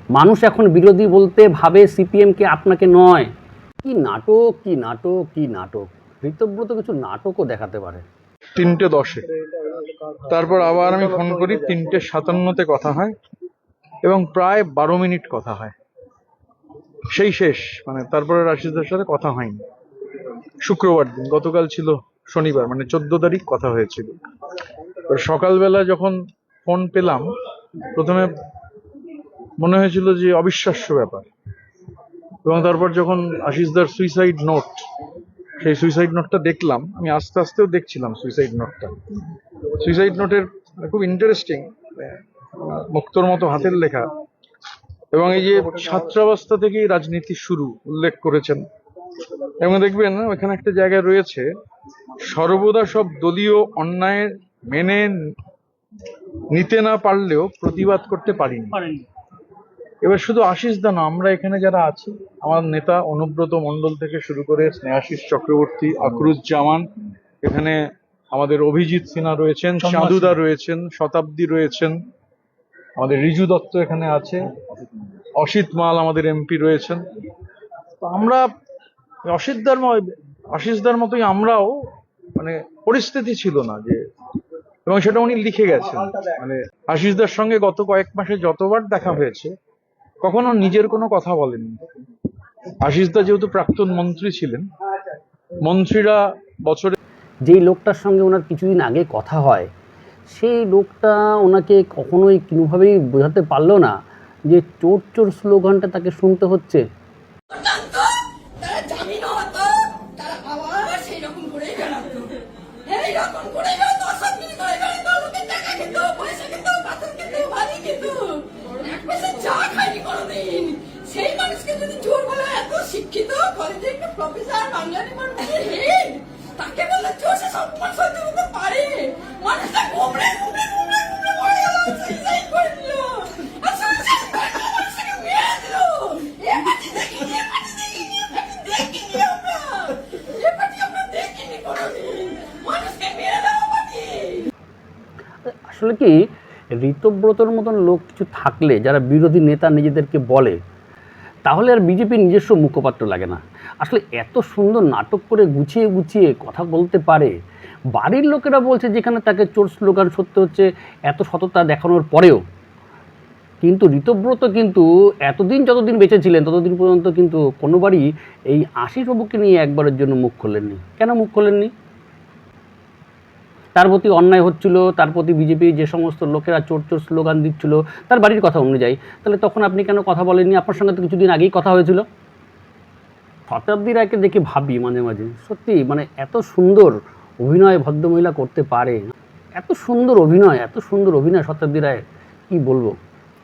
মানুষ এখন বিরোধী বলতে ভাবে সিপিএমকে, আপনাকে নয়। কি নাটক, কি নাটক, কি নাটক! ঋতব্রত কিছু নাটকও দেখাতে পারে। 3:10 তারপর আবার আমি ফোন করি, 3:57 কথা হয় এবং প্রায় 12 মিনিট কথা হয়, সেই শেষ। মানে তারপরে রাশিদার সাথে কথা হয়নি। শুক্রবার দিন, গতকাল ছিল শনিবার, মানে 14 তারিখ কথা হয়েছিল। সকালবেলা যখন ফোন পেলাম, প্রথমে মনে হয়েছিল যে অবিশ্বাস্য ব্যাপার, এবং তারপর যখন আশিসদার সুইসাইড নোট, সেই সুইসাইড নোটটা দেখলাম, আমি আস্তে আস্তেও দেখছিলাম সুইসাইড নোটটা। সুইসাইড নোটের খুব ইন্টারেস্টিং, মুক্তোর মতো হাতের লেখা, এবং এই যে ছাত্রাবস্থা থেকেই রাজনীতি শুরু উল্লেখ করেছেন। এবং দেখবেন ওখানে একটা জায়গায় রয়েছে, সর্বদা সব দলীয় অন্যায় মেনে নিতে না পারলেও প্রতিবাদ করতে পারিনি। এবার শুধু আশিস দা না, আমরা এখানে যারা আছি, আমার নেতা অনুব্রত মণ্ডল থেকে শুরু করে স্নেহাশিস চক্রবর্তী, আকরুজ্জামান, এখানে আমাদের অভিজিৎ সিনহা রয়েছেন, চাঁদুদা রয়েছেন, শতাব্দী রয়েছেন, আমাদের রিজু দত্ত এখানে আছে, অসিত মাল আমাদের এমপি রয়েছেন। তো আমরা আশিসদার মতোই আমরাও, মানে পরিস্থিতি ছিল না যে, এবং সেটা উনি লিখে গেছেন। মানে আশিসদার সঙ্গে গত কয়েক মাসে যতবার দেখা হয়েছে, কখনো নিজের কোনো কথা বলেননি। আশিসদা যেহেতু প্রাক্তন মন্ত্রী ছিলেন, মন্ত্রীরা বছরে যেই লোকটার সঙ্গে ওনার কিছুদিন আগে কথা হয়, সেই লোকটা ওনাকে কখনোই কোনোভাবেই বোঝাতে পারলো না যে চোর চোর স্লোগানটা তাকে শুনতে হচ্ছে। সেই মানুষকে যদি চোর বলে, এত শিক্ষিত কলেজে একটা প্রফেসর, বাংলা ডিপার্টমেন্টের হেড, তাকে বলে চোর, সে সম্মান সহ্য করতে পারে? মানুষটা ঘুমড়ে ঘুমড়ে ঘুমড়ে ঘুমড়ে পড়ে গেল, সুইসাইড করে নিল, আর সুইসাইড করে মানুষটাকে মেরে দিল। এ পার্টি দেখিনি, এ পার্টি দেখিনি, এ পার্টি দেখিনি, আমরা দেখিনি কোনোদিন। মানুষকে মেরে দেওয়া পার্টি। আসলে কি, ঋতব্রতর মতন লোক কিছু থাকলে, যারা বিরোধী নেতা নিজেদেরকে বলে, তাহলে আর বিজেপির নিজস্ব মুখপাত্র লাগে না। আসলে এত সুন্দর নাটক করে গুছিয়ে গুছিয়ে কথা বলতে পারে। বাড়ির লোকেরা বলছে যেখানে তাকে চোর স্লোগান সত্যি হচ্ছে, এত সততা দেখানোর পরেও। কিন্তু ঋতব্রত কিন্তু এতদিন, যতদিন বেঁচে ছিলেন ততদিন পর্যন্ত কিন্তু কোনোবারই এই আশিসবাবুকে নিয়ে একবারের জন্য মুখ খোলেননি। কেন মুখ খোলেননি? তার প্রতি অন্যায় হচ্ছিল, তার প্রতি বিজেপির যে সমস্ত লোকেরা চোর চোর স্লোগান দিচ্ছিল তার বাড়ির কথা অনুযায়ী, তাহলে তখন আপনি কেন কথা বলেননি? আপনার সঙ্গে তো কিছুদিন আগেই কথা হয়েছিল। শতাব্দী রায়কে দেখে ভাবি মাঝে মাঝে, সত্যি মানে এত সুন্দর অভিনয় ভদ্রমহিলা করতে পারে। এত সুন্দর অভিনয়, এত সুন্দর অভিনয় শতাব্দী রায়, কী বলবো।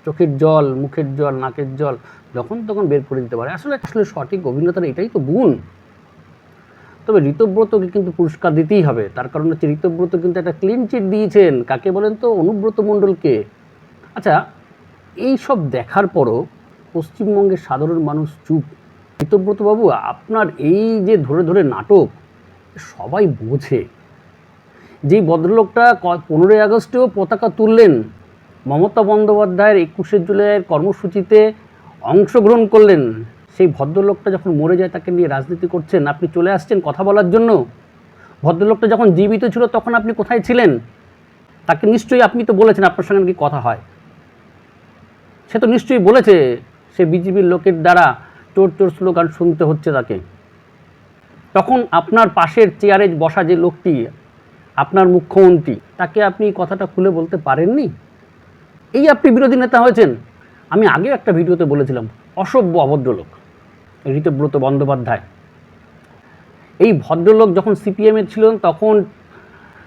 চোখের জল, মুখের জল, নাকের জল যখন তখন বের করে দিতে পারে। আসলে আসলে সঠিক অভিনেতার এটাই তো গুণ। তবে ঋতব্রতকে কিন্তু পুরস্কার দিতেই হবে। তার কারণ হচ্ছে ঋতব্রত কিন্তু একটা ক্লিন চিট দিয়েছেন। কাকে বলেন তো? অনুব্রত মণ্ডলকে। আচ্ছা, এই সব দেখার পরও পশ্চিমবঙ্গের সাধারণ মানুষ চুপ। ঋতব্রতবাবু, আপনার এই যে ধরে ধরে নাটক, সবাই বোঝে। যেই ভদ্রলোকটা 15ই আগস্টেও পতাকা তুললেন, মমতা বন্দ্যোপাধ্যায়ের 21শে জুলাইয়ের কর্মসূচিতে অংশগ্রহণ করলেন, সেই ভদ্রলোকটা যখন মরে যায় তাকে নিয়ে রাজনীতি করছেন, আপনি চলে আসছেন কথা বলার জন্য। ভদ্রলোকটা যখন জীবিত ছিল তখন আপনি কোথায় ছিলেন? তাকে নিশ্চয়ই, আপনি তো বলেছেন আপনার সঙ্গে কি কথা হয়, সে তো নিশ্চয়ই বলেছে সে বিজেপির লোকের দ্বারা চোর চোর স্লোগান শুনতে হচ্ছে তাকে। তখন আপনার পাশের চেয়ারে বসা যে লোকটি, আপনার মুখ্যমন্ত্রী, তাকে আপনি কথাটা খুলে বলতে পারেননি? এই আপনি বিরোধী নেতা হয়েছেন। আমি আগে একটা ভিডিওতে বলেছিলাম, অসভ্য অভদ্রলোক ঋতব্রত বন্দ্যোপাধ্যায়। এই ভদ্রলোক যখন সিপিএমে ছিলেন তখন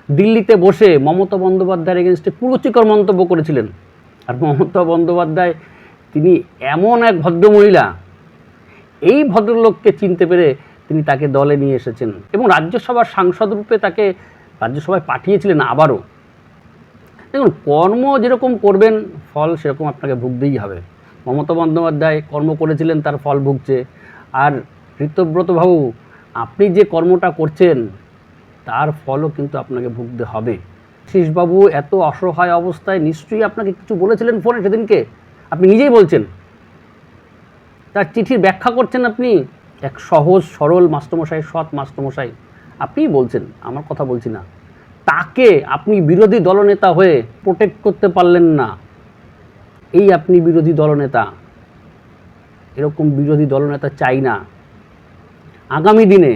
দিল্লিতে বসে মমতা বন্দ্যোপাধ্যায়ের এগেনস্টে কুরুচিকর মন্তব্য করেছিলেন। আর মমতা বন্দ্যোপাধ্যায় তিনি এমন এক ভদ্রমহিলা, এই ভদ্রলোককে চিনতে পেরে তিনি তাকে দলে নিয়ে এসেছেন এবং রাজ্যসভার সাংসদ রূপে তাকে রাজ্যসভায় পাঠিয়েছিলেন আবারও। দেখুন, কর্ম যেরকম করবেন ফল সেরকম আপনাকে ভুগতেই হবে। মমতা বন্দ্যোপাধ্যায় কর্ম করেছিলেন, তার ফল ভুগছে। আর ঋতব্রত বাবু, আপনি যে কর্মটা করছেন তার ফলও কিন্তু আপনাকে ভুগতে হবে। আশিসবাবু এত অসহায় অবস্থায় নিশ্চয়ই আপনাকে কিছু বলেছিলেন ফোনে সেদিনকে, আপনি নিজেই বলছেন তার চিঠির ব্যাখ্যা করছেন আপনি, এক সহজ সরল মাস্টারমশাই, সৎ মাস্টারমশাই, আপনিই বলছেন, আমার কথা বলছি না। তাকে আপনি বিরোধী দলনেতা হয়ে প্রোটেক্ট করতে পারলেন না। এই আপনি বিরোধী দলনেতা, এরকম বিরোধী দলনেতা চাই না। আগামী দিনে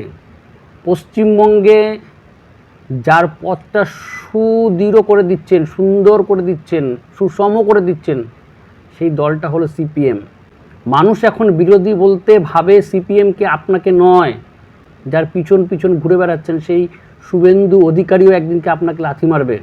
পশ্চিমবঙ্গে যার পথটা সুদৃঢ় করে দিচ্ছেন, সুন্দর করে দিচ্ছেন, সুষম করে দিচ্ছেন, সেই দলটা হলো সিপিএম। মানুষ এখন বিরোধী বলতে ভাবে সিপিএমকে, আপনাকে নয়। যার পিছন পিছন ঘুরে বেড়াচ্ছেন সেই শুভেন্দু অধিকারীও একদিনকে আপনাকে লাথি মারবে।